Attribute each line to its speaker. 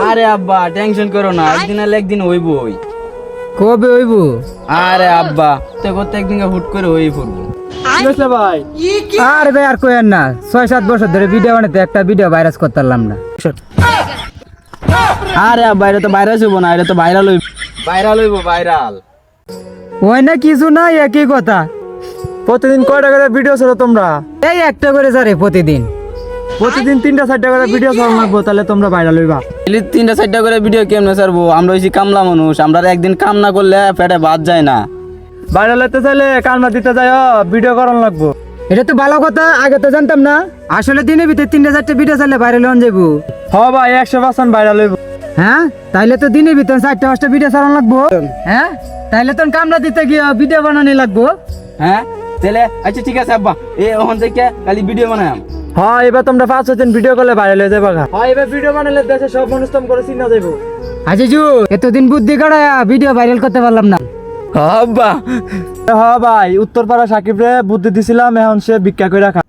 Speaker 1: আরে আব্বা টেনশন করো না, একদিন আলে একদিন হইবই।
Speaker 2: কবে হইব?
Speaker 1: আরে আব্বা তো করতে একদিন হুট করে হই পড়বো।
Speaker 3: ভাই
Speaker 2: আর ভাই আর কইেন না, 6-7 বছর ধরে ভিডিও বানাতে একটা ভিডিও ভাইরাস করতে পারলাম না।
Speaker 1: আরে আব্বা এটা তো ভাইরাস হইব না, এটা তো ভাইরাল হইব। ভাইরাল হইব, ভাইরাল।
Speaker 2: ওই না কিছু না, একই কথা।
Speaker 3: প্রতিদিন কয়টা করে ভিডিও ছাড়ো তোমরা?
Speaker 2: এই একটা করে স্যার প্রতিদিন।
Speaker 3: প্রতিদিন 3-4টা করে ভিডিও ছাড়া লাগবো, তাহলে তোমরা ভাইরাল হইবা।
Speaker 1: 3-4টা করে ভিডিও কেমনে ছাড়বো? আমরা হইছি কামলা মানুষ, আমরা একদিন কাম না করলে পেটে ভাত যায় না।
Speaker 3: ভাইরাল হতে চাইলে কান্না দিতে যাই, ভিডিও করানো লাগবো।
Speaker 2: এটা তো ভালো কথা, আগে তো জানতাম না। আসলে দিনের ভিতরে 3-4টা ভিডিও চাইলে ভাইরাল হন যাবো।
Speaker 3: হ ভাই 100% ভাইরাল হইব।
Speaker 2: হ্যাঁ তাইলে তো দিনের ভিতরে 4-5টা ভিডিও চালানো লাগবো। হ্যাঁ তাইলে তো কামরা দিতে গিয়ে ভিডিও বানানো লাগবো।
Speaker 1: হ্যাঁ তাহলে আচ্ছা ঠিক আছে আব্বা, ওখান থেকে খালি ভিডিও বানাম।
Speaker 3: হ্যাঁ এবার তোমরা 5-6 দিন ভিডিও করলে ভাইরাল হয়ে যাবে। হ্যাঁ এবার ভিডিও বানালে দেশে সব মানুষ তোম করে চিনা যাইব।
Speaker 2: আচ্ছা জু, এতদিন বুদ্ধি কাটায়া ভিডিও ভাইরাল করতে পারলাম না।
Speaker 1: আব্বা
Speaker 3: হ্যাঁ ভাই, উত্তরপাড়া সাকিব রে বুদ্ধি দিছিলাম, এখন সে ভিক্ষা করে রাখা।